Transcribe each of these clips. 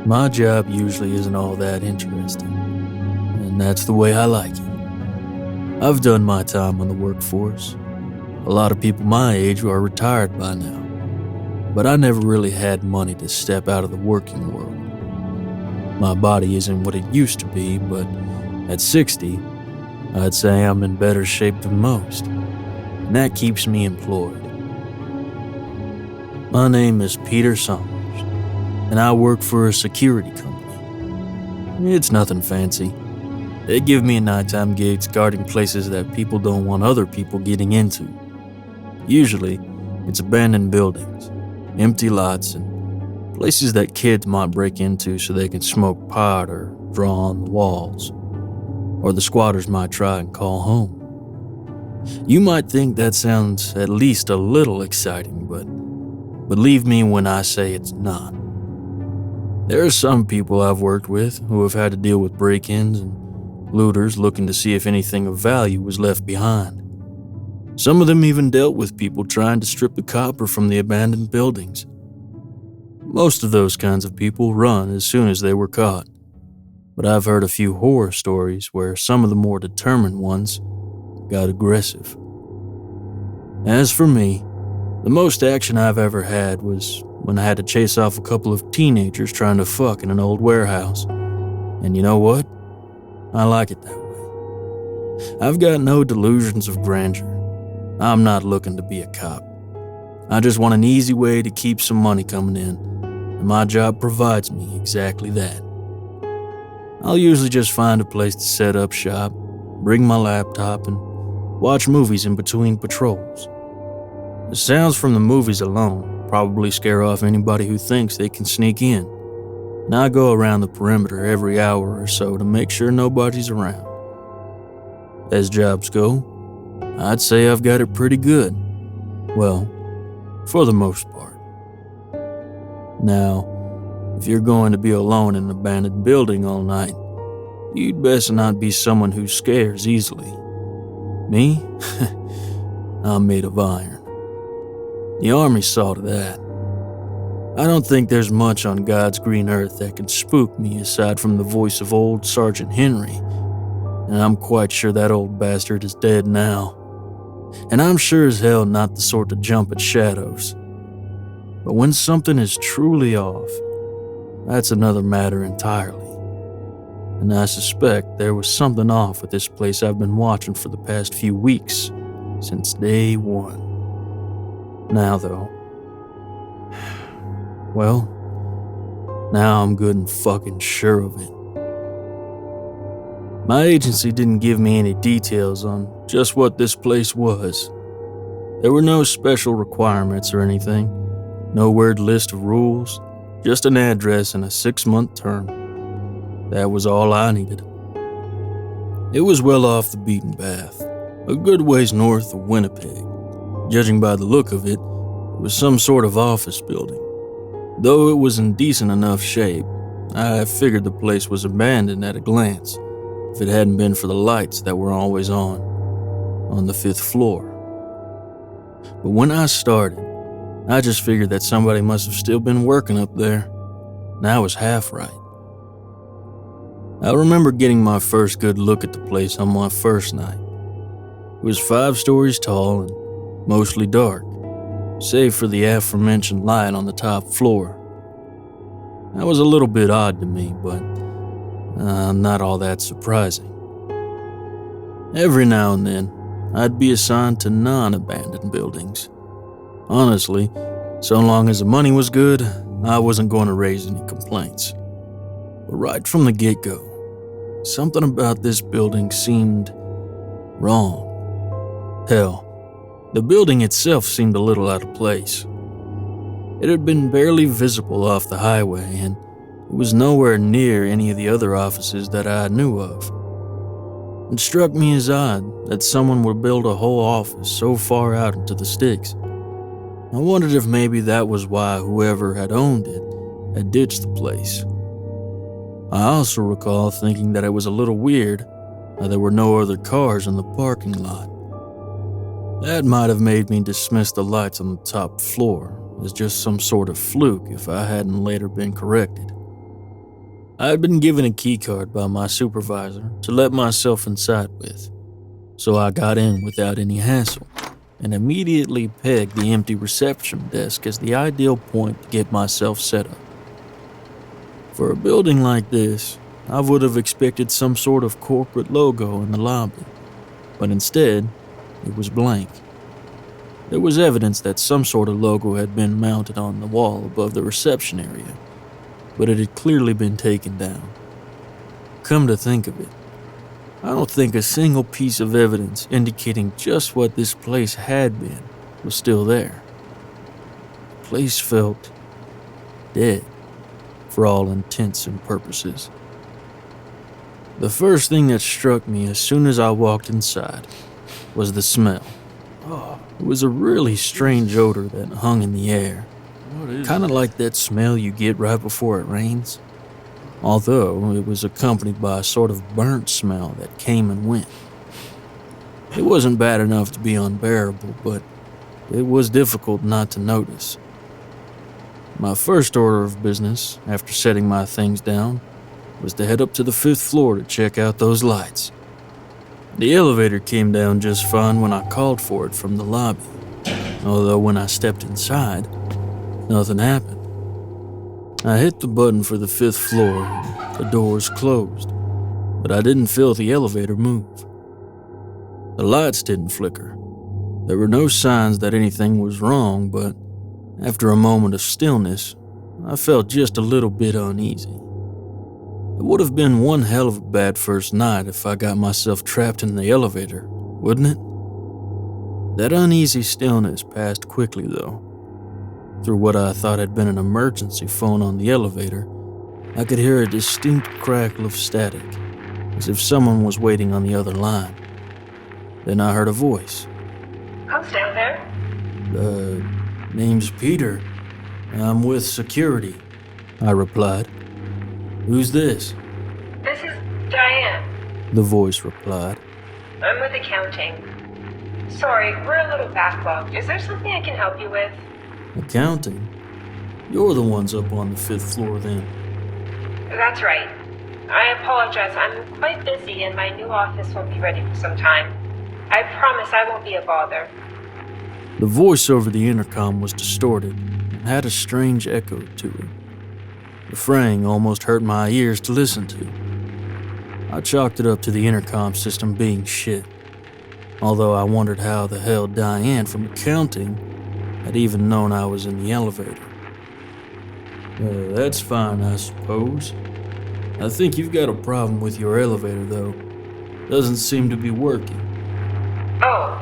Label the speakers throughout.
Speaker 1: My job usually isn't all that interesting, and that's the way I like it. I've done my time on the workforce. A lot of people my age are retired by now, but I never really had money to step out of the working world. My body isn't what it used to be, but at 60, I'd say I'm in better shape than most, and that keeps me employed. My name is Peter Saunders, and I work for a security company. It's nothing fancy. They give me nighttime gigs guarding places that people don't want other people getting into. Usually, it's abandoned buildings, empty lots, and places that kids might break into so they can smoke pot or draw on the walls, or the squatters might try and call home. You might think that sounds at least a little exciting, but believe me when I say it's not. There are some people I've worked with who have had to deal with break-ins and looters looking to see if anything of value was left behind. Some of them even dealt with people trying to strip the copper from the abandoned buildings. Most of those kinds of people run as soon as they were caught, but I've heard a few horror stories where some of the more determined ones got aggressive. As for me, the most action I've ever had was when I had to chase off a couple of teenagers trying to fuck in an old warehouse. And you know what? I like it that way. I've got no delusions of grandeur. I'm not looking to be a cop. I just want an easy way to keep some money coming in, and my job provides me exactly that. I'll usually just find a place to set up shop, bring my laptop, and watch movies in between patrols. The sounds from the movies alone probably scare off anybody who thinks they can sneak in. And I go around the perimeter every hour or so to make sure nobody's around. As jobs go, I'd say I've got it pretty good. Well, for the most part. Now, if you're going to be alone in an abandoned building all night, you'd best not be someone who scares easily. Me? I'm made of iron. The army saw to that. I don't think there's much on God's green earth that can spook me aside from the voice of old Sergeant Henry, and I'm quite sure that old bastard is dead now. And I'm sure as hell not the sort to jump at shadows. But when something is truly off, that's another matter entirely. And I suspect there was something off with this place I've been watching for the past few weeks, since day one. Now though, well, now I'm good and fucking sure of it. My agency didn't give me any details on just what this place was. There were no special requirements or anything, no weird list of rules, just an address and a 6-month term. That was all I needed. It was well off the beaten path, a good ways north of Winnipeg. Judging by the look of it, it was some sort of office building. Though it was in decent enough shape, I figured the place was abandoned at a glance, if it hadn't been for the lights that were always on the 5th floor. But when I started, I just figured that somebody must have still been working up there, and I was half right. I remember getting my first good look at the place on my first night. It was 5 stories tall and mostly dark, save for the aforementioned light on the top floor. That was a little bit odd to me, but not all that surprising. Every now and then, I'd be assigned to non-abandoned buildings. Honestly, so long as the money was good, I wasn't going to raise any complaints. But right from the get-go, something about this building seemed wrong. Hell, the building itself seemed a little out of place. It had been barely visible off the highway, and it was nowhere near any of the other offices that I knew of. It struck me as odd that someone would build a whole office so far out into the sticks. I wondered if maybe that was why whoever had owned it had ditched the place. I also recall thinking that it was a little weird that there were no other cars in the parking lot. That might have made me dismiss the lights on the top floor as just some sort of fluke if I hadn't later been corrected. I had been given a keycard by my supervisor to let myself inside with, so I got in without any hassle and immediately pegged the empty reception desk as the ideal point to get myself set up. For a building like this, I would have expected some sort of corporate logo in the lobby, but instead, it was blank. There was evidence that some sort of logo had been mounted on the wall above the reception area, but it had clearly been taken down. Come to think of it, I don't think a single piece of evidence indicating just what this place had been was still there. The place felt dead, for all intents and purposes. The first thing that struck me as soon as I walked inside was the smell. It was a really strange odor that hung in the air, kind of like that smell you get right before it rains, although it was accompanied by a sort of burnt smell that came and went. It wasn't bad enough to be unbearable, but it was difficult not to notice. My first order of business, after setting my things down, was to head up to the 5th floor to check out those lights. The elevator came down just fine when I called for it from the lobby, although when I stepped inside, nothing happened. I hit the button for the 5th floor and the doors closed, but I didn't feel the elevator move. The lights didn't flicker. There were no signs that anything was wrong, but after a moment of stillness, I felt just a little bit uneasy. It would have been one hell of a bad first night if I got myself trapped in the elevator, wouldn't it? That uneasy stillness passed quickly, though. Through what I thought had been an emergency phone on the elevator, I could hear a distinct crackle of static, as if someone was waiting on the other line. Then I heard a voice.
Speaker 2: Who's down there?
Speaker 1: Name's Peter. I'm with security, I replied. Who's this?
Speaker 2: This is Diane.
Speaker 1: The voice replied.
Speaker 2: I'm with accounting. Sorry, we're a little backlogged. Is there something I can help you with?
Speaker 1: Accounting? You're the ones up on the 5th floor then.
Speaker 2: That's right. I apologize. I'm quite busy and my new office won't be ready for some time. I promise I won't be a bother.
Speaker 1: The voice over the intercom was distorted and had a strange echo to it. The fraying almost hurt my ears to listen to. I chalked it up to the intercom system being shit, although I wondered how the hell Diane from accounting had even known I was in the elevator. That's fine, I suppose. I think you've got a problem with your elevator, though. Doesn't seem to be working.
Speaker 2: Oh,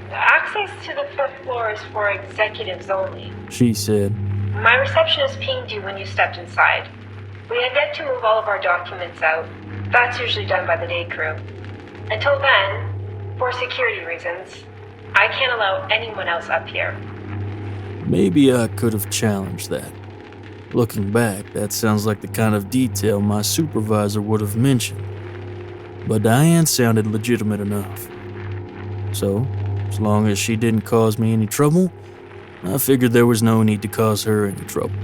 Speaker 2: the access to the 5th floor is for executives only,
Speaker 1: she said.
Speaker 2: My receptionist pinged you when you stepped inside. We had yet to move all of our documents out. That's usually done by the day crew. Until then, for security reasons, I can't allow anyone else up here.
Speaker 1: Maybe I could have challenged that. Looking back, that sounds like the kind of detail my supervisor would have mentioned. But Diane sounded legitimate enough. So, as long as she didn't cause me any trouble, I figured there was no need to cause her any trouble.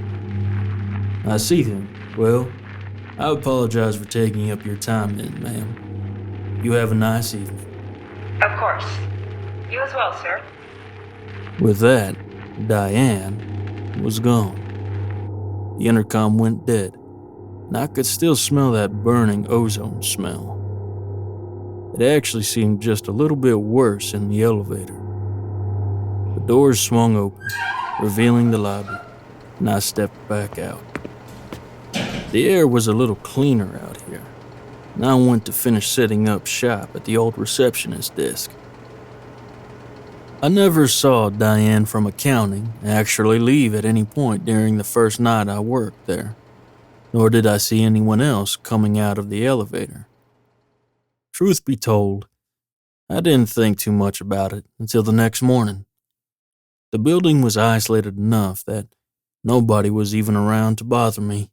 Speaker 1: I see then. Well, I apologize for taking up your time then, ma'am. You have a nice evening.
Speaker 2: Of course. You as well, sir.
Speaker 1: With that, Diane was gone. The intercom went dead, and I could still smell that burning ozone smell. It actually seemed just a little bit worse in the elevator. The doors swung open, revealing the lobby, and I stepped back out. The air was a little cleaner out here, and I went to finish setting up shop at the old receptionist desk. I never saw Diane from accounting actually leave at any point during the first night I worked there, nor did I see anyone else coming out of the elevator. Truth be told, I didn't think too much about it until the next morning. The building was isolated enough that nobody was even around to bother me,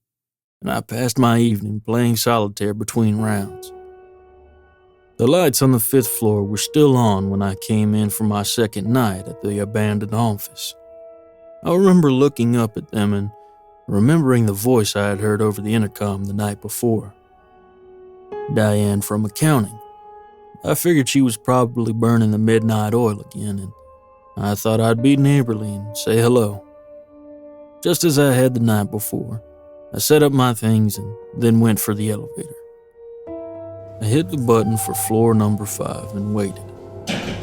Speaker 1: and I passed my evening playing solitaire between rounds. The lights on the 5th floor were still on when I came in for my second night at the abandoned office. I remember looking up at them and remembering the voice I had heard over the intercom the night before. Diane from accounting. I figured she was probably burning the midnight oil again, and I thought I'd be neighborly and say hello. Just as I had the night before, I set up my things and then went for the elevator. I hit the button for floor number 5 and waited,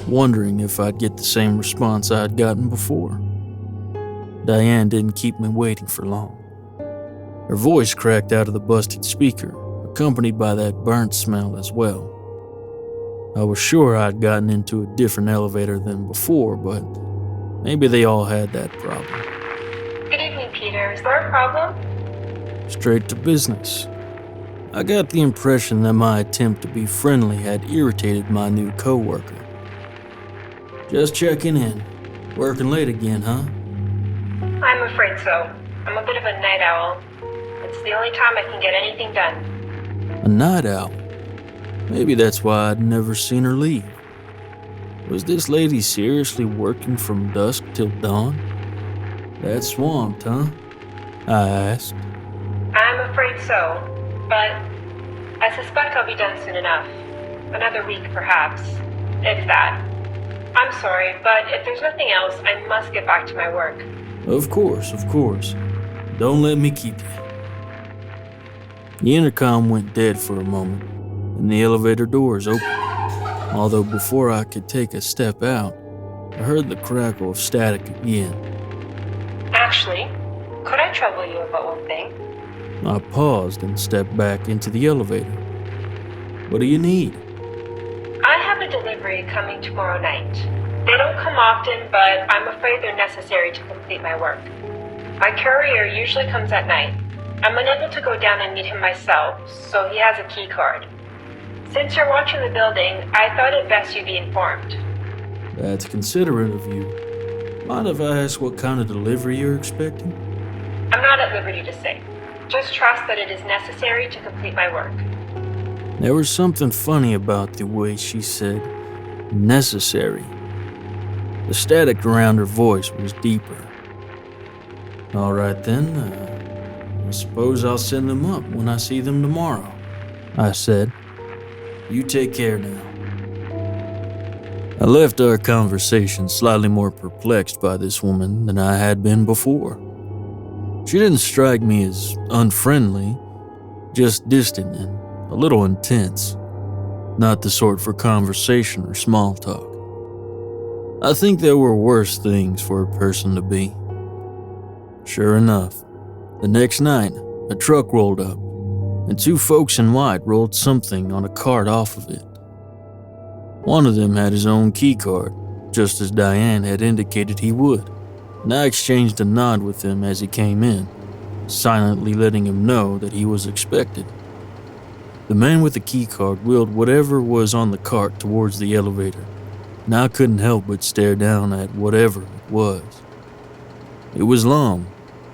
Speaker 1: wondering if I'd get the same response I had gotten before. Diane didn't keep me waiting for long. Her voice cracked out of the busted speaker, accompanied by that burnt smell as well. I was sure I'd gotten into a different elevator than before, but maybe they all had that problem.
Speaker 2: Good evening, Peter. Is there a problem?
Speaker 1: Straight to business. I got the impression that my attempt to be friendly had irritated my new coworker. Just checking in. Working late again, huh?
Speaker 2: I'm afraid so. I'm a bit of a night owl. It's the only time I can get anything done.
Speaker 1: A night owl? Maybe that's why I'd never seen her leave. Was this lady seriously working from dusk till dawn? That swamped, huh? I asked.
Speaker 2: I'm afraid so, but I suspect I'll be done soon enough. Another week, perhaps, if that. I'm sorry, but if there's nothing else, I must get back to my work.
Speaker 1: Of course. Don't let me keep you. The intercom went dead for a moment, and the elevator doors opened. Although before I could take a step out, I heard the crackle of static again.
Speaker 2: Actually, could I trouble you about one thing?
Speaker 1: I paused and stepped back into the elevator. What do you need?
Speaker 2: I have a delivery coming tomorrow night. They don't come often, but I'm afraid they're necessary to complete my work. My courier usually comes at night. I'm unable to go down and meet him myself, so he has a key card. Since you're watching the building, I thought it best you be informed.
Speaker 1: That's considerate of you. Mind if I ask what kind of delivery you're expecting?
Speaker 2: I'm not at liberty to say. Just trust that it is necessary to complete my work.
Speaker 1: There was something funny about the way she said, necessary. The static around her voice was deeper. All right then, I suppose I'll send them up when I see them tomorrow, I said. You take care now. I left our conversation slightly more perplexed by this woman than I had been before. She didn't strike me as unfriendly, just distant and a little intense. Not the sort for conversation or small talk. I think there were worse things for a person to be. Sure enough, the next night, a truck rolled up, and 2 folks in white rolled something on a cart off of it. One of them had his own key card, just as Diane had indicated he would, and I exchanged a nod with him as he came in, silently letting him know that he was expected. The man with the key card wheeled whatever was on the cart towards the elevator, and I couldn't help but stare down at whatever it was. It was long,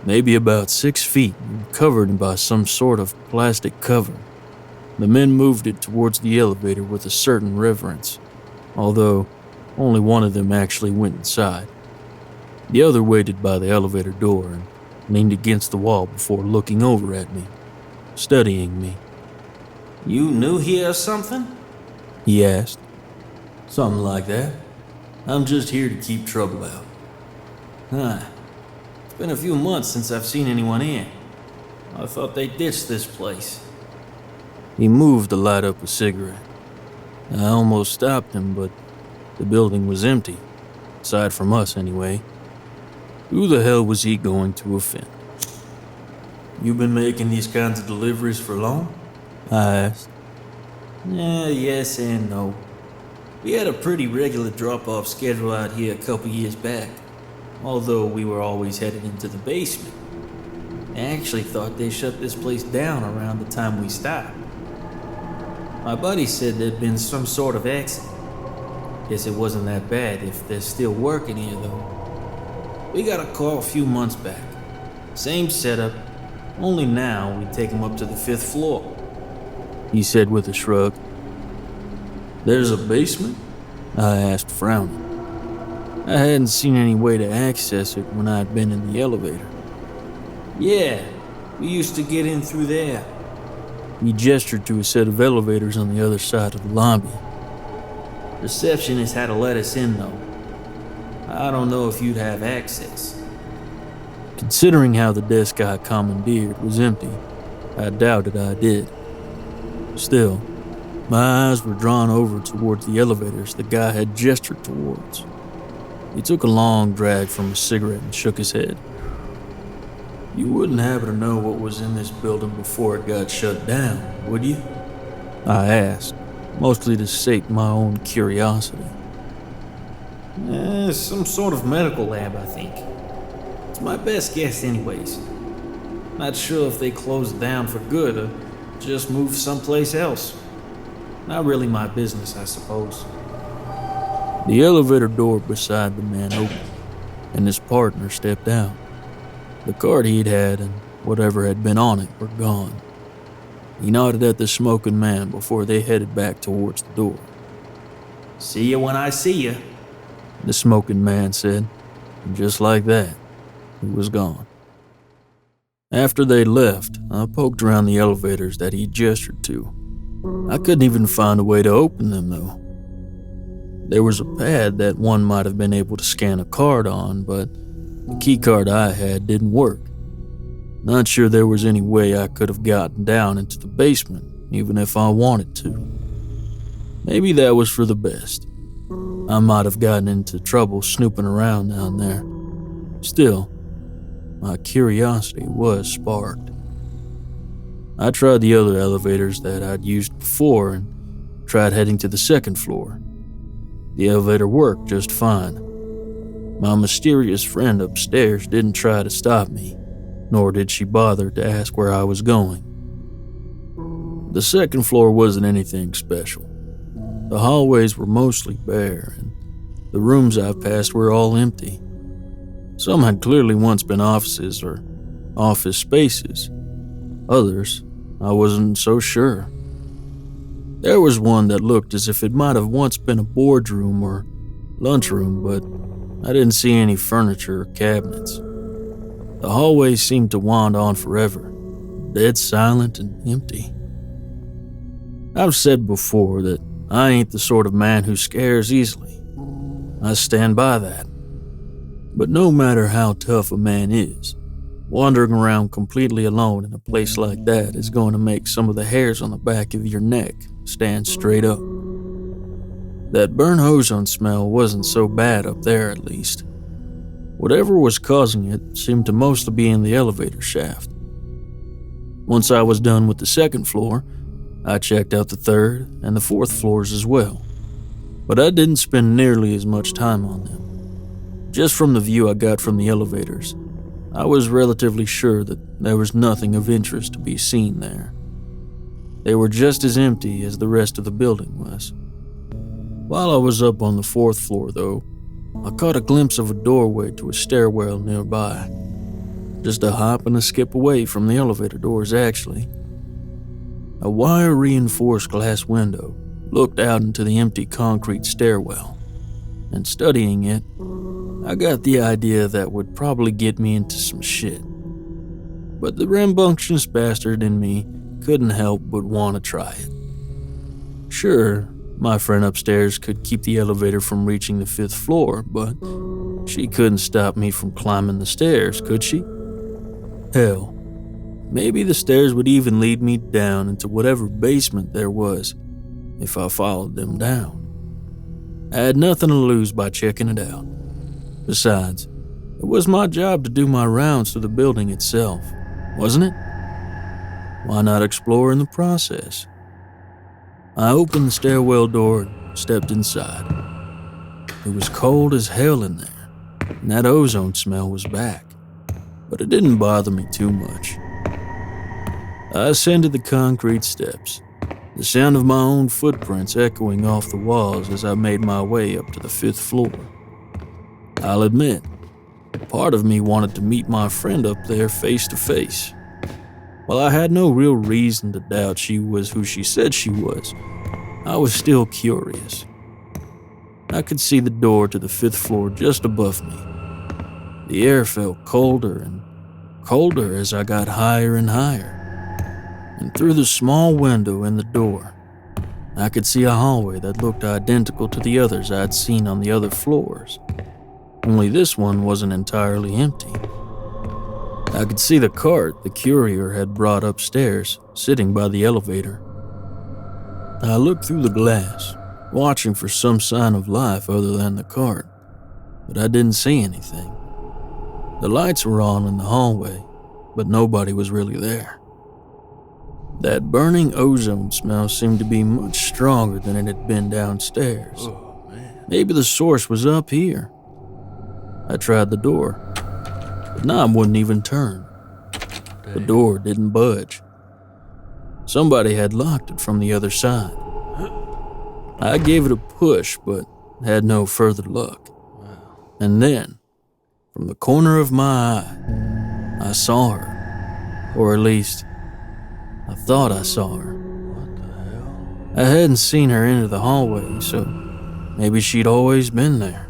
Speaker 1: maybe about 6 feet, and covered by some sort of plastic cover. The men moved it towards the elevator with a certain reverence, although only one of them actually went inside. The other waited by the elevator door and leaned against the wall before looking over at me, studying me.
Speaker 3: You new here or something?
Speaker 1: He asked.
Speaker 3: Something like that. I'm just here to keep trouble out. It's been a few months since I've seen anyone in. I thought they ditched this place.
Speaker 1: He moved to light up a cigarette. I almost stopped him, but the building was empty, aside from us anyway. Who the hell was he going to offend?
Speaker 3: You been making these kinds of deliveries for long?
Speaker 1: I asked.
Speaker 3: Yes and no. We had a pretty regular drop-off schedule out here a couple years back, although we were always headed into the basement. I actually thought they shut this place down around the time we stopped. My buddy said there'd been some sort of accident. Guess it wasn't that bad if they're still working here, though. We got a call a few months back. Same setup, only now we take them up to the 5th floor.
Speaker 1: He said with a shrug.
Speaker 3: There's a basement?
Speaker 1: I asked, frowning. I hadn't seen any way to access it when I'd been in the elevator.
Speaker 3: Yeah, we used to get in through there.
Speaker 1: He gestured to a set of elevators on the other side of the lobby.
Speaker 3: Receptionist had to let us in, though. I don't know if you'd have access.
Speaker 1: Considering how the desk I commandeered was empty, I doubted I did. Still, my eyes were drawn over towards the elevators the guy had gestured towards. He took a long drag from his cigarette and shook his head.
Speaker 3: You wouldn't happen to know what was in this building before it got shut down, would you?
Speaker 1: I asked, mostly to sate my own curiosity.
Speaker 3: Some sort of medical lab, I think. It's my best guess anyways. Not sure if they closed it down for good or just moved someplace else. Not really my business, I suppose.
Speaker 1: The elevator door beside the man opened, and his partner stepped out. The card he'd had and whatever had been on it were gone. He nodded at the smoking man before they headed back towards the door.
Speaker 3: See you when I see you,
Speaker 1: the smoking man said, and just like that, he was gone. After they left, I poked around the elevators that he gestured to. I couldn't even find a way to open them, though. There was a pad that one might have been able to scan a card on, but the key card I had didn't work. Not sure there was any way I could have gotten down into the basement, even if I wanted to. Maybe that was for the best. I might have gotten into trouble snooping around down there. Still, my curiosity was sparked. I tried the other elevators that I'd used before and tried heading to the second floor. The elevator worked just fine. My mysterious friend upstairs didn't try to stop me, nor did she bother to ask where I was going. The second floor wasn't anything special. The hallways were mostly bare, and the rooms I passed were all empty. Some had clearly once been offices or office spaces. Others, I wasn't so sure. There was one that looked as if it might have once been a boardroom or lunchroom, but I didn't see any furniture or cabinets. The hallways seemed to wind on forever, dead silent and empty. I've said before that I ain't the sort of man who scares easily. I stand by that. But no matter how tough a man is, wandering around completely alone in a place like that is going to make some of the hairs on the back of your neck stand straight up. That burnt ozone smell wasn't so bad up there, at least. Whatever was causing it seemed to mostly be in the elevator shaft. Once I was done with the second floor, I checked out the third and the fourth floors as well. But I didn't spend nearly as much time on them. Just from the view I got from the elevators, I was relatively sure that there was nothing of interest to be seen there. They were just as empty as the rest of the building was. While I was up on the fourth floor, though, I caught a glimpse of a doorway to a stairwell nearby. Just a hop and a skip away from the elevator doors, actually. A wire-reinforced glass window looked out into the empty concrete stairwell, and studying it, I got the idea that would probably get me into some shit. But the rambunctious bastard in me couldn't help but want to try it. Sure, my friend upstairs could keep the elevator from reaching the fifth floor, but she couldn't stop me from climbing the stairs, could she? Hell, maybe the stairs would even lead me down into whatever basement there was if I followed them down. I had nothing to lose by checking it out. Besides, it was my job to do my rounds through the building itself, wasn't it? Why not explore in the process? I opened the stairwell door and stepped inside. It was cold as hell in there, and that ozone smell was back, but it didn't bother me too much. I ascended the concrete steps, the sound of my own footprints echoing off the walls as I made my way up to the fifth floor. I'll admit, part of me wanted to meet my friend up there face to face. While I had no real reason to doubt she was who she said she was, I was still curious. I could see the door to the fifth floor just above me. The air felt colder, and colder as I got higher and higher. And through the small window in the door, I could see a hallway that looked identical to the others I'd seen on the other floors. Only this one wasn't entirely empty. I could see the cart the courier had brought upstairs, sitting by the elevator. I looked through the glass, watching for some sign of life other than the cart, but I didn't see anything. The lights were on in the hallway, but nobody was really there. That burning ozone smell seemed to be much stronger than it had been downstairs.
Speaker 3: Oh, man.
Speaker 1: Maybe the source was up here. I tried the door. The knob wouldn't even turn. The door didn't budge. Somebody had locked it from the other side. I gave it a push, but had no further luck. And then, from the corner of my eye, I saw her. Or at least, I thought I saw her.
Speaker 3: What the hell?
Speaker 1: I hadn't seen her enter the hallway, so maybe she'd always been there.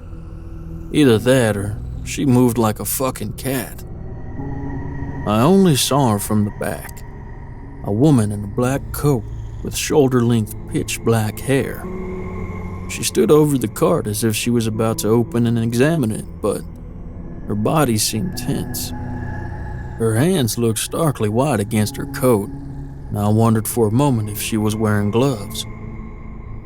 Speaker 1: Either that or she moved like a fucking cat. I only saw her from the back. A woman in a black coat with shoulder-length pitch black hair. She stood over the cart as if she was about to open and examine it, but her body seemed tense. Her hands looked starkly white against her coat, and I wondered for a moment if she was wearing gloves.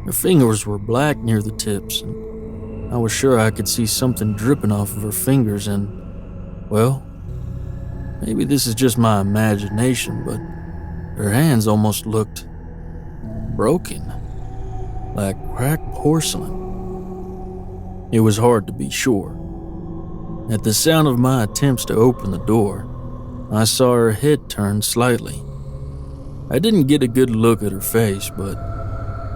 Speaker 1: Her fingers were black near the tips, and I was sure I could see something dripping off of her fingers and, well, maybe this is just my imagination, but her hands almost looked broken, like cracked porcelain. It was hard to be sure. At the sound of my attempts to open the door, I saw her head turn slightly. I didn't get a good look at her face, but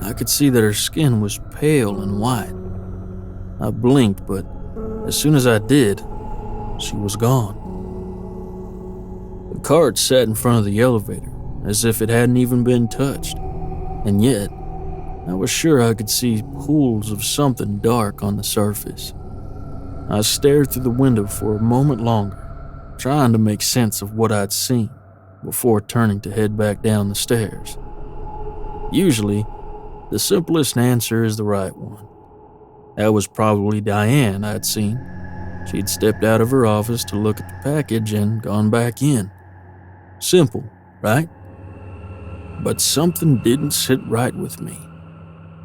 Speaker 1: I could see that her skin was pale and white. I blinked, but as soon as I did, she was gone. The cart sat in front of the elevator, as if it hadn't even been touched, and yet I was sure I could see pools of something dark on the surface. I stared through the window for a moment longer, trying to make sense of what I'd seen before turning to head back down the stairs. Usually, the simplest answer is the right one. That was probably Diane I'd seen. She'd stepped out of her office to look at the package and gone back in. Simple, right? But something didn't sit right with me.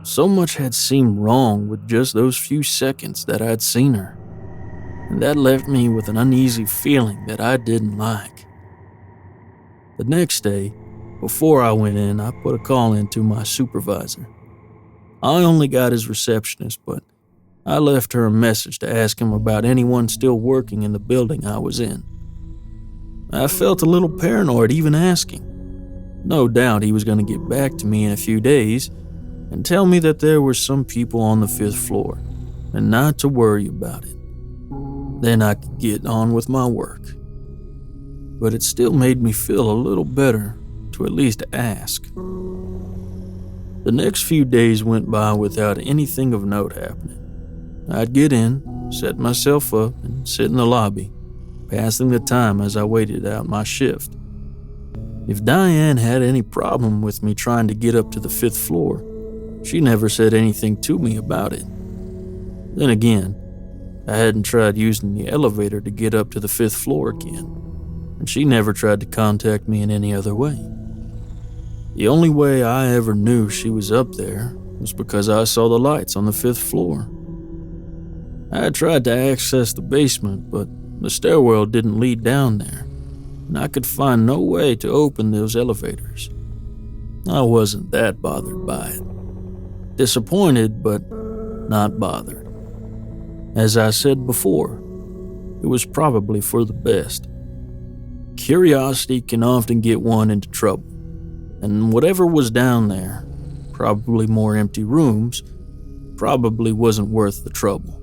Speaker 1: So much had seemed wrong with just those few seconds that I'd seen her, and that left me with an uneasy feeling that I didn't like. The next day, before I went in, I put a call in to my supervisor. I only got his receptionist, but I left her a message to ask him about anyone still working in the building I was in. I felt a little paranoid even asking. No doubt he was going to get back to me in a few days and tell me that there were some people on the 5th floor and not to worry about it. Then I could get on with my work. But it still made me feel a little better to at least ask. The next few days went by without anything of note happening. I'd get in, set myself up, and sit in the lobby, passing the time as I waited out my shift. If Diane had any problem with me trying to get up to the 5th floor, she never said anything to me about it. Then again, I hadn't tried using the elevator to get up to the 5th floor again, and she never tried to contact me in any other way. The only way I ever knew she was up there was because I saw the lights on the 5th floor. I had tried to access the basement, but the stairwell didn't lead down there, and I could find no way to open those elevators. I wasn't that bothered by it. Disappointed, but not bothered. As I said before, it was probably for the best. Curiosity can often get one into trouble, and whatever was down there, probably more empty rooms, probably wasn't worth the trouble.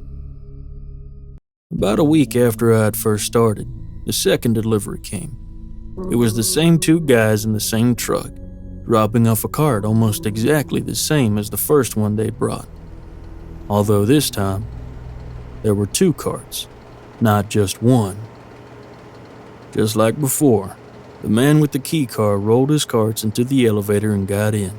Speaker 1: About a week after I had first started, the second delivery came. It was the same two guys in the same truck, dropping off a cart almost exactly the same as the first one they'd brought. Although this time, there were two carts, not just one. Just like before, the man with the key card rolled his carts into the elevator and got in.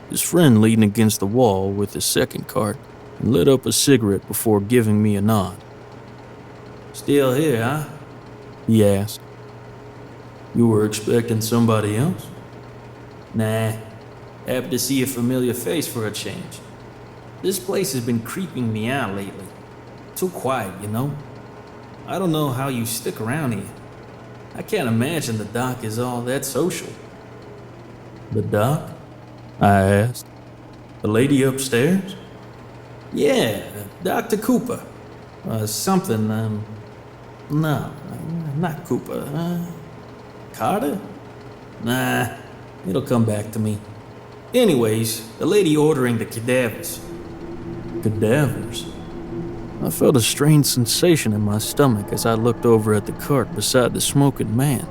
Speaker 1: His friend leaned against the wall with his second cart and lit up a cigarette before giving me a nod.
Speaker 3: Still here, huh?
Speaker 1: He asked. You were expecting somebody else?
Speaker 3: Nah. Happy to see a familiar face for a change. This place has been creeping me out lately. Too quiet, you know? I don't know how you stick around here. I can't imagine the doc is all that social.
Speaker 1: The doc? I asked. The lady upstairs?
Speaker 3: Yeah, Dr. Cooper. Something, no, not Cooper. Carter? Nah, it'll come back to me. Anyways, the lady ordering the cadavers.
Speaker 1: Cadavers? I felt a strange sensation in my stomach as I looked over at the cart beside the smoking man.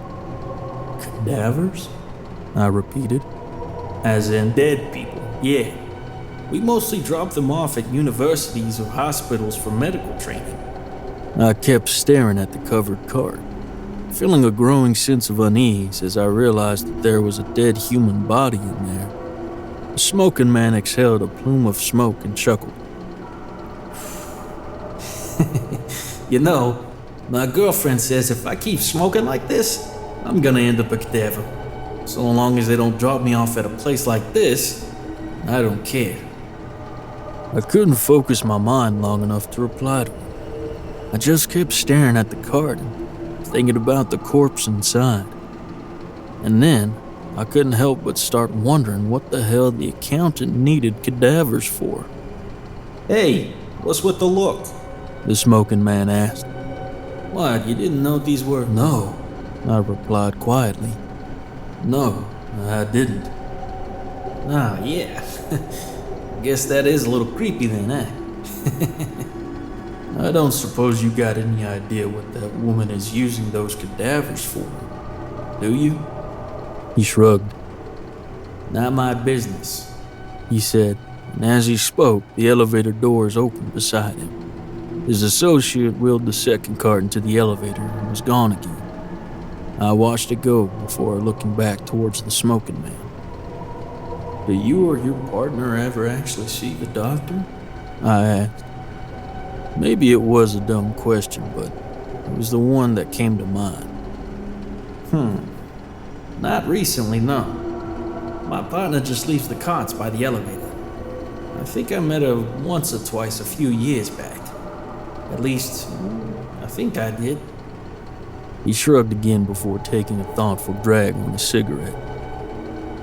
Speaker 3: Cadavers?
Speaker 1: I repeated.
Speaker 3: As in dead people, yeah. We mostly drop them off at universities or hospitals for medical training.
Speaker 1: I kept staring at the covered cart, feeling a growing sense of unease as I realized that there was a dead human body in there. The smoking man exhaled a plume of smoke and chuckled.
Speaker 3: You know, my girlfriend says if I keep smoking like this, I'm gonna end up a cadaver. So long as they don't drop me off at a place like this, I don't care.
Speaker 1: I couldn't focus my mind long enough to reply to him. I just kept staring at the cart and thinking about the corpse inside. And then, I couldn't help but start wondering what the hell the accountant needed cadavers for.
Speaker 3: Hey, what's with the look?
Speaker 1: The smoking man asked.
Speaker 3: What, you didn't know these were...
Speaker 1: No, I replied quietly.
Speaker 3: No, I didn't. Ah, yeah. Guess that is a little creepy then, eh?
Speaker 1: I don't suppose you got any idea what that woman is using those cadavers for, do you? He shrugged.
Speaker 3: Not my business,
Speaker 1: he said, and as he spoke, the elevator doors opened beside him. His associate wheeled the second cart into the elevator and was gone again. I watched it go before looking back towards the smoking man. Do you or your partner ever actually see the doctor? I asked. Maybe it was a dumb question, but it was the one that came to mind.
Speaker 3: Not recently, no. My partner just leaves the carts by the elevator. I think I met her once or twice a few years back. At least, I think I did.
Speaker 1: He shrugged again before taking a thoughtful drag on his cigarette.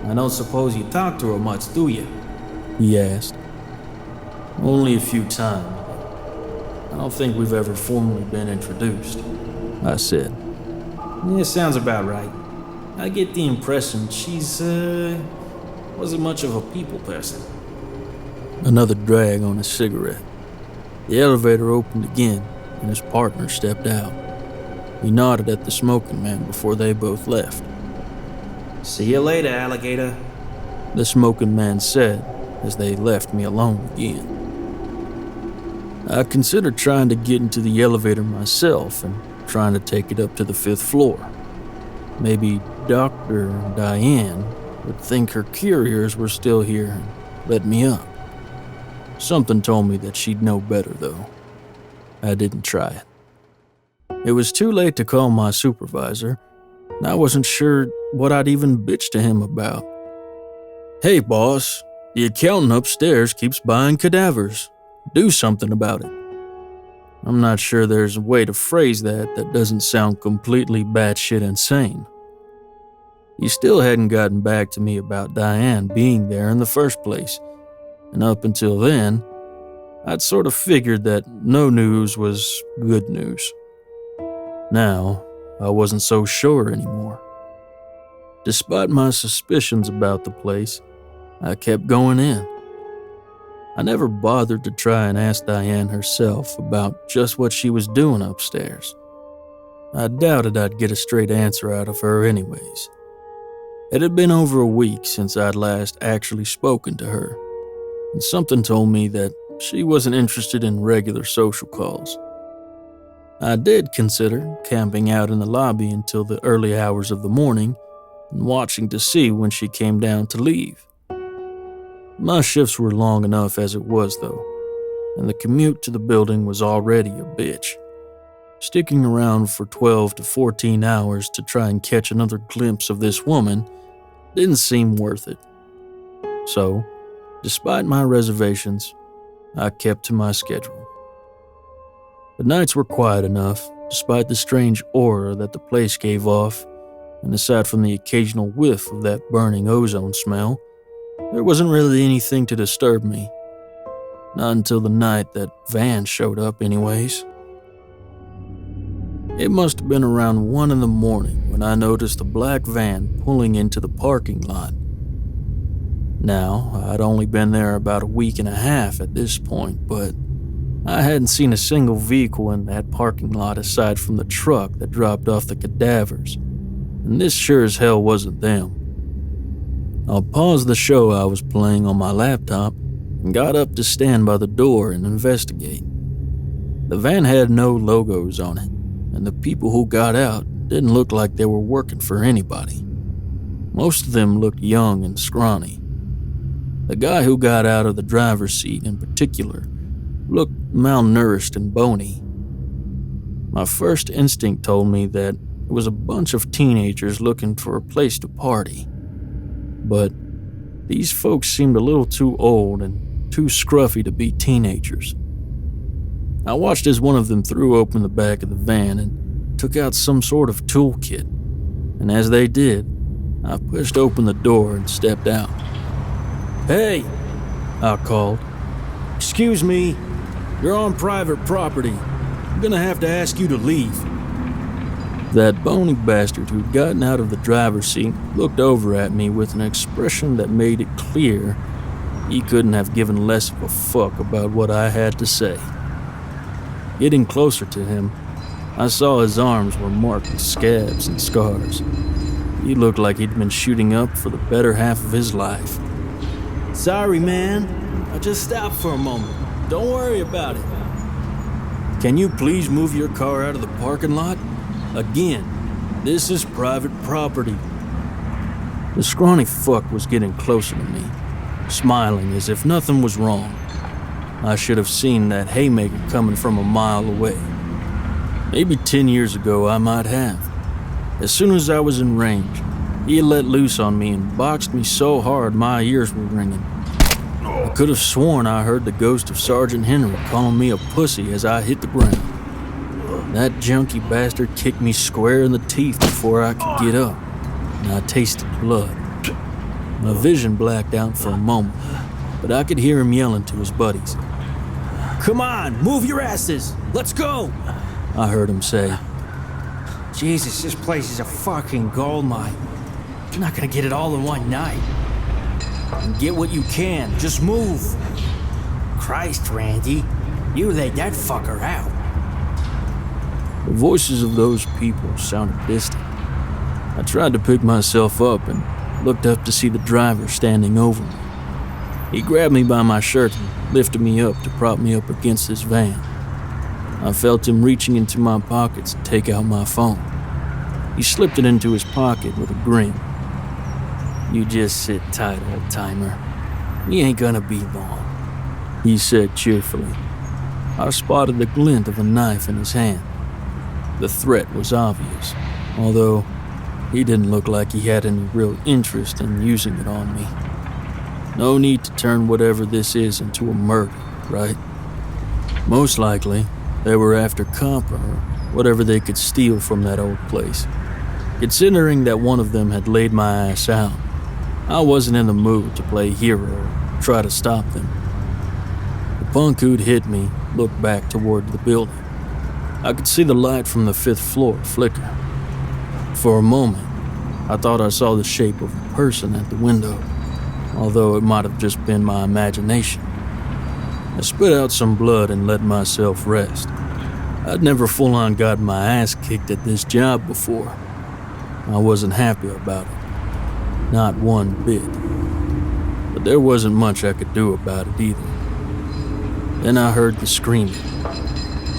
Speaker 3: I don't suppose you talk to her much, do you?
Speaker 1: He asked.
Speaker 3: Only a few times. I don't think we've ever formally been introduced,
Speaker 1: I said.
Speaker 3: Yeah, sounds about right. I get the impression she's, wasn't much of a people person.
Speaker 1: Another drag on his cigarette. The elevator opened again, and his partner stepped out. He nodded at the smoking man before they both left.
Speaker 3: See you later, alligator,
Speaker 1: the smoking man said as they left me alone again. I considered trying to get into the elevator myself and trying to take it up to the 5th floor. Maybe Dr. Diane would think her couriers were still here and let me up. Something told me that she'd know better, though. I didn't try it. It was too late to call my supervisor, and I wasn't sure what I'd even bitch to him about. Hey, boss, the accountant upstairs keeps buying cadavers. Do something about it. I'm not sure there's a way to phrase that doesn't sound completely batshit insane. He still hadn't gotten back to me about Diane being there in the first place, and up until then, I'd sort of figured that no news was good news. Now, I wasn't so sure anymore. Despite my suspicions about the place, I kept going in. I never bothered to try and ask Diane herself about just what she was doing upstairs. I doubted I'd get a straight answer out of her anyways. It had been over a week since I'd last actually spoken to her, and something told me that she wasn't interested in regular social calls. I did consider camping out in the lobby until the early hours of the morning and watching to see when she came down to leave. My shifts were long enough as it was, though, and the commute to the building was already a bitch. Sticking around for 12 to 14 hours to try and catch another glimpse of this woman didn't seem worth it. So, despite my reservations, I kept to my schedule. The nights were quiet enough, despite the strange aura that the place gave off, and aside from the occasional whiff of that burning ozone smell, there wasn't really anything to disturb me. Not until the night that van showed up anyways. It must have been around 1 a.m. when I noticed a black van pulling into the parking lot. Now, I'd only been there about a week and a half at this point, but I hadn't seen a single vehicle in that parking lot aside from the truck that dropped off the cadavers, and this sure as hell wasn't them. I paused the show I was playing on my laptop and got up to stand by the door and investigate. The van had no logos on it, and the people who got out didn't look like they were working for anybody. Most of them looked young and scrawny. The guy who got out of the driver's seat in particular looked malnourished and bony. My first instinct told me that it was a bunch of teenagers looking for a place to party. But these folks seemed a little too old and too scruffy to be teenagers. I watched as one of them threw open the back of the van and took out some sort of toolkit, and as they did, I pushed open the door and stepped out. "Hey," I called. "Excuse me, you're on private property. I'm gonna have to ask you to leave." That bony bastard who'd gotten out of the driver's seat looked over at me with an expression that made it clear he couldn't have given less of a fuck about what I had to say. Getting closer to him, I saw his arms were marked with scabs and scars. He looked like he'd been shooting up for the better half of his life. "Sorry, man. I just stopped for a moment. Don't worry about it. Can you please move your car out of the parking lot? Again, this is private property." The scrawny fuck was getting closer to me, smiling as if nothing was wrong. I should have seen that haymaker coming from a mile away. Maybe 10 years ago I might have. As soon as I was in range, he let loose on me and boxed me so hard my ears were ringing. I could have sworn I heard the ghost of Sergeant Henry calling me a pussy as I hit the ground. That junky bastard kicked me square in the teeth before I could get up, and I tasted blood. My vision blacked out for a moment, but I could hear him yelling to his buddies. "Come on, move your asses, let's go," I heard him say.
Speaker 4: Jesus, this place is a fucking gold mine. You're not gonna get it all in one night.
Speaker 3: And get what you can, just move.
Speaker 4: Christ, Randy, you laid that fucker out.
Speaker 1: The voices of those people sounded distant. I tried to pick myself up and looked up to see the driver standing over me. He grabbed me by my shirt and lifted me up to prop me up against his van. I felt him reaching into my pockets to take out my phone. He slipped it into his pocket with a grin. "You just sit tight, old-timer. We ain't gonna be long," he said cheerfully. I spotted the glint of a knife in his hand. The threat was obvious, although he didn't look like he had any real interest in using it on me. No need to turn whatever this is into a murder, right? Most likely, they were after copper or whatever they could steal from that old place. Considering that one of them had laid my ass out, I wasn't in the mood to play hero or try to stop them. The punk who'd hit me looked back toward the building. I could see the light from the 5th floor flicker. For a moment, I thought I saw the shape of a person at the window, although it might have just been my imagination. I spit out some blood and let myself rest. I'd never full-on gotten my ass kicked at this job before. I wasn't happy about it. Not one bit. But there wasn't much I could do about it either. Then I heard the screaming.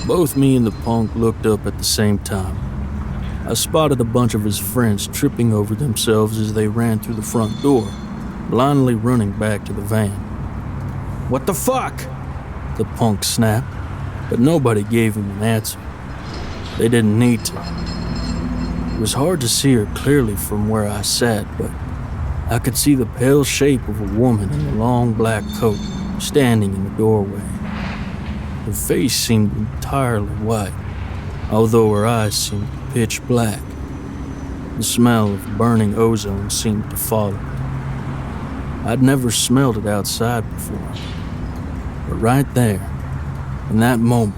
Speaker 1: Both me and the punk looked up at the same time. I spotted a bunch of his friends tripping over themselves as they ran through the front door, blindly running back to the van.
Speaker 4: What the fuck?
Speaker 1: The punk snapped, but nobody gave him an answer. They didn't need to. It was hard to see her clearly from where I sat, but I could see the pale shape of a woman in a long black coat standing in the doorway. Her face seemed entirely white, although her eyes seemed pitch black. The smell of burning ozone seemed to follow her. I'd never smelled it outside before, but right there, in that moment,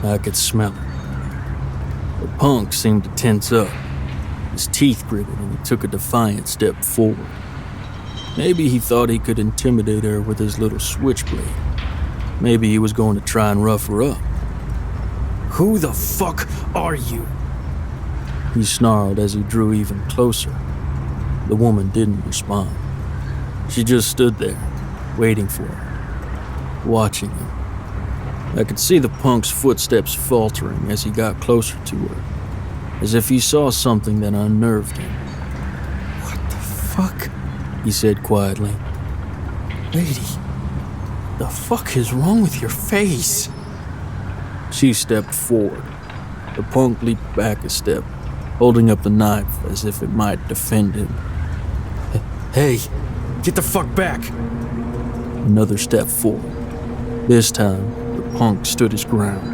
Speaker 1: I could smell it. The punk seemed to tense up. His teeth gritted and he took a defiant step forward. Maybe he thought he could intimidate her with his little switchblade. Maybe he was going to try and rough her up.
Speaker 4: Who the fuck are you?
Speaker 1: He snarled as he drew even closer. The woman didn't respond. She just stood there, waiting for him, watching him. I could see the punk's footsteps faltering as he got closer to her, as if he saw something that unnerved him.
Speaker 4: What the fuck?
Speaker 1: He said quietly.
Speaker 4: Lady, the fuck is wrong with your face?
Speaker 1: She stepped forward. The punk leaped back a step, holding up the knife as if it might defend him.
Speaker 4: Hey, get the fuck back!
Speaker 1: Another step forward. This time, the punk stood his ground.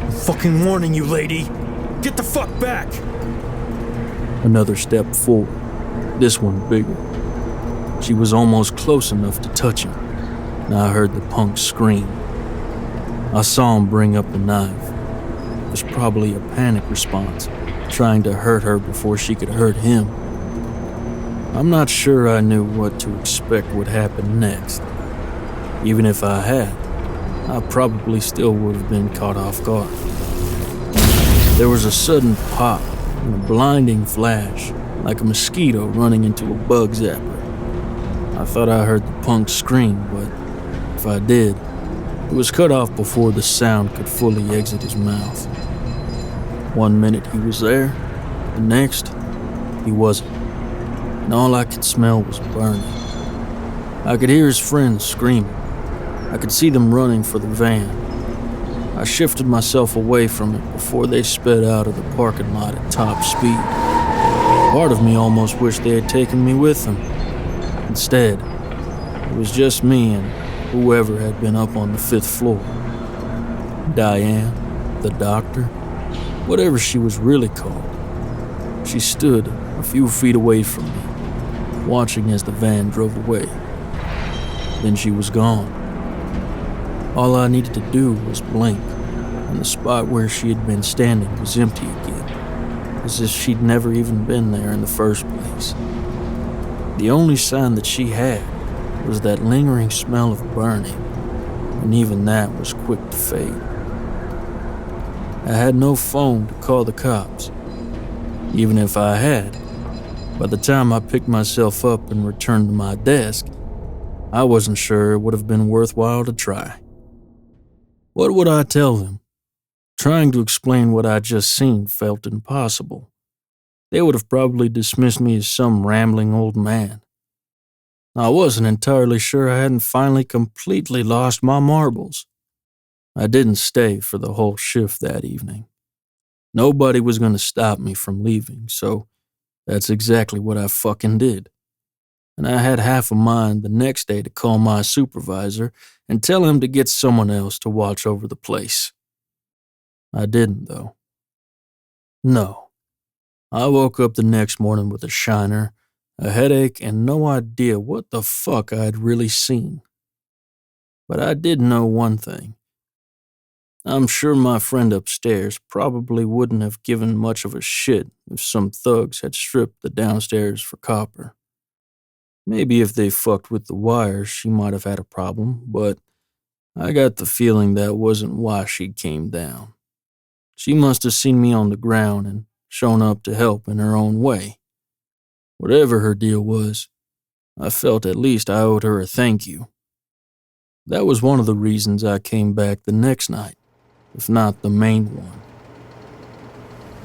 Speaker 4: I'm fucking warning you, lady! Get the fuck back!
Speaker 1: Another step forward, this one bigger. She was almost close enough to touch him, and I heard the punk scream. I saw him bring up the knife. It was probably a panic response, trying to hurt her before she could hurt him. I'm not sure I knew what to expect would happen next. Even if I had, I probably still would have been caught off guard. There was a sudden pop and a blinding flash, like a mosquito running into a bug zapper. I thought I heard the punk scream, but if I did, it was cut off before the sound could fully exit his mouth. 1 minute he was there, the next, he wasn't. And all I could smell was burning. I could hear his friends screaming. I could see them running for the van. I shifted myself away from it before they sped out of the parking lot at top speed. Part of me almost wished they had taken me with them. Instead, it was just me and whoever had been up on the 5th floor. Diane, the doctor, whatever she was really called. She stood a few feet away from me, watching as the van drove away. Then she was gone. All I needed to do was blink, and the spot where she had been standing was empty again, as if she'd never even been there in the first place. The only sign that she had was that lingering smell of burning, and even that was quick to fade. I had no phone to call the cops. Even if I had, by the time I picked myself up and returned to my desk, I wasn't sure it would have been worthwhile to try. What would I tell them? Trying to explain what I'd just seen felt impossible. They would have probably dismissed me as some rambling old man. I wasn't entirely sure I hadn't finally completely lost my marbles. I didn't stay for the whole shift that evening. Nobody was going to stop me from leaving, so that's exactly what I fucking did. And I had half a mind the next day to call my supervisor and tell him to get someone else to watch over the place. I didn't, though. No. I woke up the next morning with a shiner, a headache, and no idea what the fuck I'd really seen. But I did know one thing. I'm sure my friend upstairs probably wouldn't have given much of a shit if some thugs had stripped the downstairs for copper. Maybe if they fucked with the wires, she might have had a problem, but I got the feeling that wasn't why she came down. She must have seen me on the ground and shown up to help in her own way. Whatever her deal was, I felt at least I owed her a thank you. That was one of the reasons I came back the next night. if not the main one.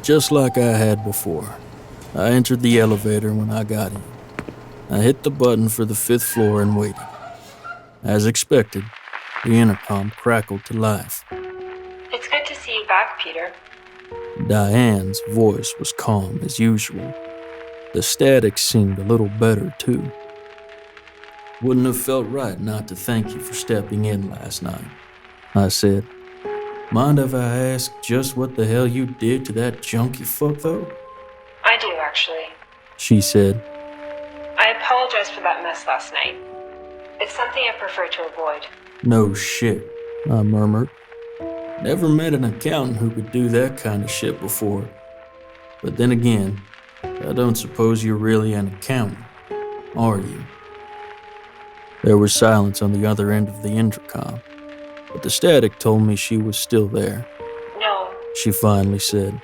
Speaker 1: Just like I had before, I entered the elevator when I got in. I hit the button for the 5th floor and waited. As expected, the intercom crackled to life.
Speaker 2: It's good to see you back, Peter.
Speaker 1: Diane's voice was calm as usual. The static seemed a little better, too. Wouldn't have felt right not to thank you for stepping in last night, I said. Mind if I ask just what the hell you did to that junkie fuck, though?
Speaker 2: I do, actually.
Speaker 1: She said.
Speaker 2: I apologize for that mess last night. It's something I prefer to avoid.
Speaker 1: No shit, I murmured. Never met an accountant who could do that kind of shit before. But then again, I don't suppose you're really an accountant, are you? There was silence on the other end of the intercom, but the static told me she was still there.
Speaker 2: No,
Speaker 1: she finally said.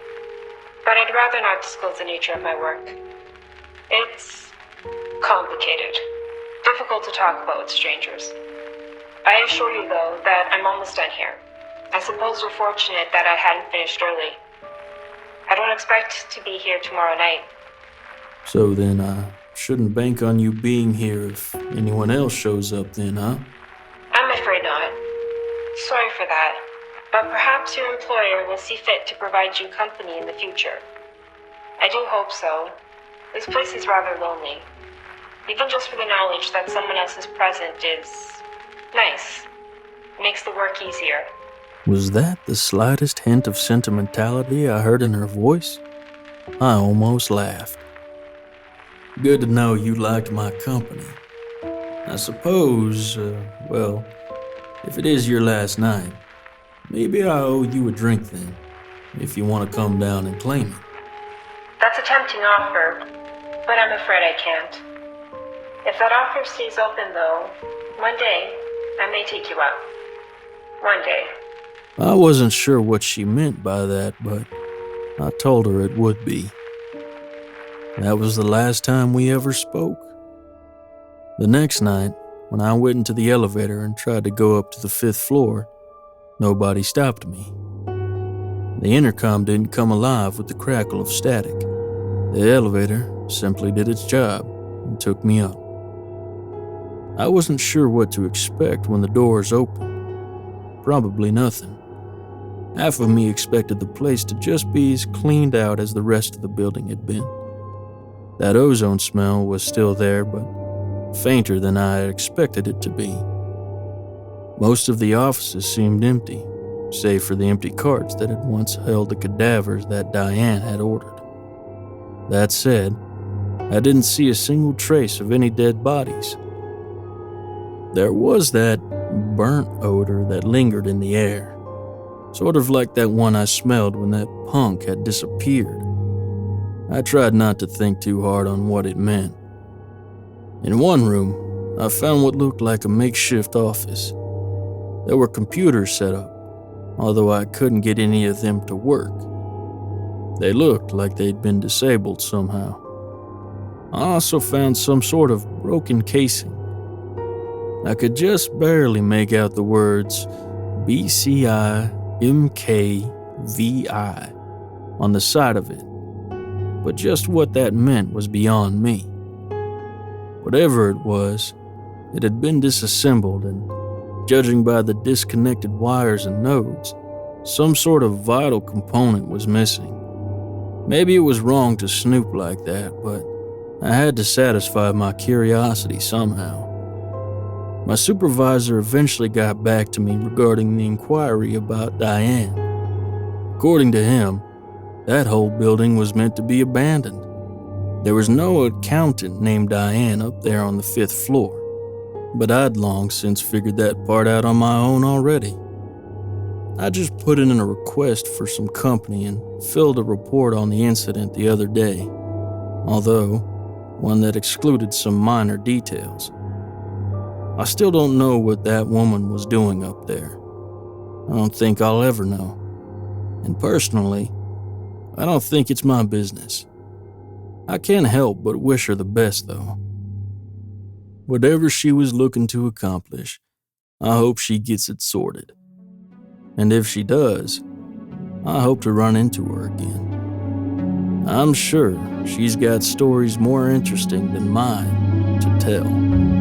Speaker 2: But I'd rather not disclose the nature of my work. It's complicated. Difficult to talk about with strangers. I assure you, though, that I'm almost done here. I suppose you're fortunate that I hadn't finished early. I don't expect to be here tomorrow night.
Speaker 1: So then I shouldn't bank on you being here if anyone else shows up then, huh?
Speaker 2: I'm afraid not. Sorry for that. But perhaps your employer will see fit to provide you company in the future. I do hope so. This place is rather lonely. Even just for the knowledge that someone else is present is nice. Makes the work easier.
Speaker 1: Was that the slightest hint of sentimentality I heard in her voice? I almost laughed. Good to know you liked my company. I suppose, well, if it is your last night, maybe I owe you a drink then, if you want to come down and claim it.
Speaker 2: That's a tempting offer, but I'm afraid I can't. If that offer stays open, though, one day I may take you up. One day.
Speaker 1: I wasn't sure what she meant by that, but I told her it would be. That was the last time we ever spoke. The next night, when I went into the elevator and tried to go up to the 5th floor, nobody stopped me. The intercom didn't come alive with the crackle of static. The elevator simply did its job and took me up. I wasn't sure what to expect when the doors opened. Probably nothing. Half of me expected the place to just be as cleaned out as the rest of the building had been. That ozone smell was still there, but fainter than I had expected it to be. Most of the offices seemed empty, save for the empty carts that had once held the cadavers that Diane had ordered. That said, I didn't see a single trace of any dead bodies. There was that burnt odor that lingered in the air, sort of like that one I smelled when that punk had disappeared. I tried not to think too hard on what it meant. In one room, I found what looked like a makeshift office. There were computers set up, although I couldn't get any of them to work. They looked like they'd been disabled somehow. I also found some sort of broken casing. I could just barely make out the words BCI MKVI on the side of it, but just what that meant was beyond me. Whatever it was, it had been disassembled, and judging by the disconnected wires and nodes, some sort of vital component was missing. Maybe it was wrong to snoop like that, but I had to satisfy my curiosity somehow. My supervisor eventually got back to me regarding the inquiry about Diane. According to him, that whole building was meant to be abandoned. There was no accountant named Diane up there on the 5th floor, but I'd long since figured that part out on my own already. I just put in a request for some company and filled a report on the incident the other day, although one that excluded some minor details. I still don't know what that woman was doing up there. I don't think I'll ever know. And personally, I don't think it's my business. I can't help but wish her the best, though. Whatever she was looking to accomplish, I hope she gets it sorted. And if she does, I hope to run into her again. I'm sure she's got stories more interesting than mine to tell.